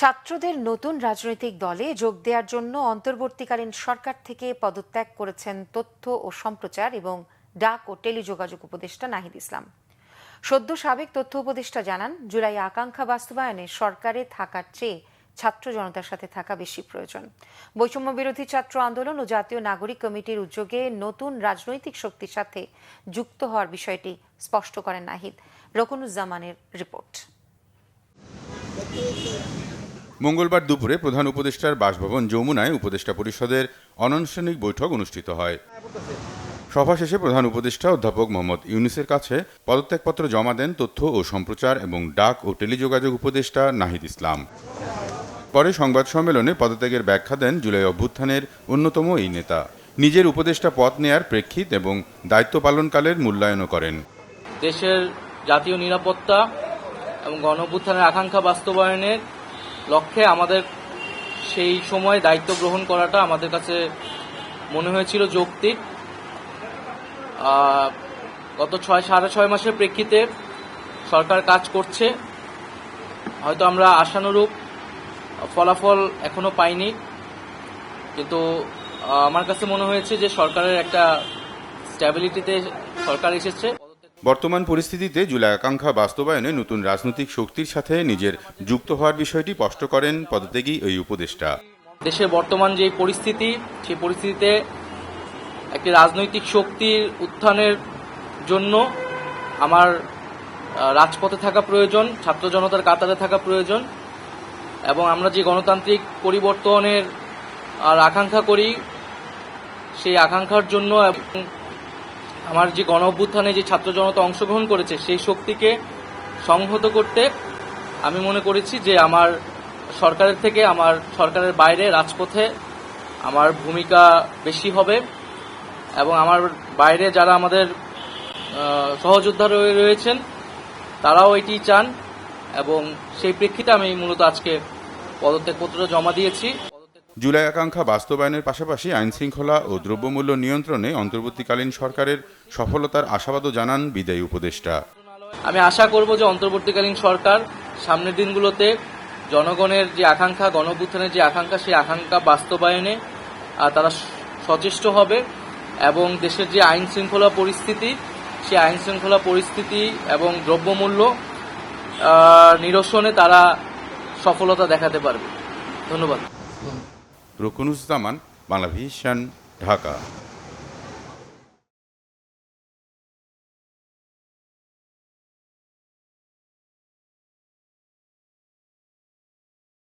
ছাত্রদের নতুন রাজনৈতিক দলে যোগ দেওয়ার জন্য অন্তর্বর্তীকালীন সরকার থেকে পদত্যাগ করেছেন তথ্য ও সম্প্রচার এবং ডাক ও টেলিযোগাযোগ উপদেষ্টা নাহিদ ইসলাম। সদ্য সাবেক তথ্য উপদেষ্টা জানান, জুলাই আকাঙ্ক্ষা বাস্তবায়নে সরকারে থাকার চেয়ে ছাত্র জনতার সাথে থাকা বেশি প্রয়োজন। বৈষম্য বিরোধী ছাত্র আন্দোলন ও জাতীয় নাগরিক কমিটির উদ্যোগে নতুন রাজনৈতিক শক্তির সাথে যুক্ত হওয়ার বিষয়টি স্পষ্ট করেন নাহিদ। রকুনুজ্জামানের রিপোর্ট। মঙ্গলবার দুপুরে প্রধান উপদেষ্টার বাসভবন যমুনায় উপদেষ্টা পরিষদের অনানুষ্ঠানিক বৈঠক অনুষ্ঠিত হয়। সভা শেষে প্রধান উপদেষ্টা অধ্যাপক মোহাম্মদ ইউনূসের কাছে পদত্যাগপত্র জমা দেন তথ্য ও সম্প্রচার এবং ডাক ও টেলিযোগাযোগ উপদেষ্টা নাহিদ ইসলাম। পরে সংবাদ সম্মেলনে পদত্যাগের ব্যাখ্যা দেন জুলাই অভ্যুত্থানের অন্যতম এই নেতা। নিজের উপদেষ্টা পদ নেয়ার প্রেক্ষিত এবং দায়িত্ব পালনকালের মূল্যায়নও করেন। দেশের জাতীয় নিরাপত্তা এবং গণঅভ্যুত্থানের আকাঙ্ক্ষা বাস্তবায়নের লক্ষ্যে আমাদের সেই সময় দায়িত্ব গ্রহণ করাটা আমাদের কাছে মনে হয়েছিল যৌক্তিক। গত 6.5 মাসের প্রেক্ষিতে সরকার কাজ করছে, হয়তো আমরা আশানুরূপ ফলাফল এখনো পাইনি, কিন্তু আমার কাছে মনে হয়েছে যে সরকারের একটা স্ট্যাবিলিটিতে সরকার এসেছে। বর্তমান পরিস্থিতিতে জুলাই আকাঙ্ক্ষা বাস্তবায়নে নতুন রাজনৈতিক শক্তির সাথে নিজের যুক্ত হওয়ার বিষয়টি স্পষ্ট করেন পদত্যাগী এই উপদেষ্টা। দেশের বর্তমান যে পরিস্থিতি, সেই পরিস্থিতিতে একটি রাজনৈতিক শক্তির উত্থানের জন্য আমার রাজপথে থাকা প্রয়োজন, ছাত্র জনতার কাতারে থাকা প্রয়োজন, এবং আমরা যে গণতান্ত্রিক পরিবর্তনের আকাঙ্ক্ষা করি, সেই আকাঙ্ক্ষার জন্য আমার যে গণ অভ্যুত্থানে যে ছাত্র জনতা অংশগ্রহণ করেছে সেই শক্তিকে সংহত করতে আমি মনে করেছি যে আমার সরকারের থেকে, আমার সরকারের বাইরে রাজপথে আমার ভূমিকা বেশি হবে, এবং আমার বাইরে যারা আমাদের সহযোদ্ধা রয়েছেন তারাও এটি চান, এবং সেই প্রেক্ষিতে আমি মূলত আজকে পদত্যাগপত্র জমা দিয়েছি। জুলাই আকাঙ্ক্ষা বাস্তবায়নের পাশাপাশি আইনশৃঙ্খলা ও দ্রব্যমূল্য নিয়ন্ত্রণে অন্তর্বর্তীকালীন সরকারের সফলতার আশাবাদও জানান বিদায়ী উপদেষ্টা। আমি আশা করব যে অন্তর্বর্তীকালীন সরকার সামনের দিনগুলোতে জনগণের যে আকাঙ্ক্ষা, গণঅভ্যুত্থানের যে আকাঙ্ক্ষা, সেই আকাঙ্ক্ষা বাস্তবায়নে তারা সচেষ্ট হবে, এবং দেশের যে আইন শৃঙ্খলা পরিস্থিতি, সেই আইন শৃঙ্খলা পরিস্থিতি এবং দ্রব্যমূল্য নিরসনে তারা সফলতা দেখাতে পারবে। ধন্যবাদ। রকুনুজ্জামান, বাংলাভিশন, ঢাকা।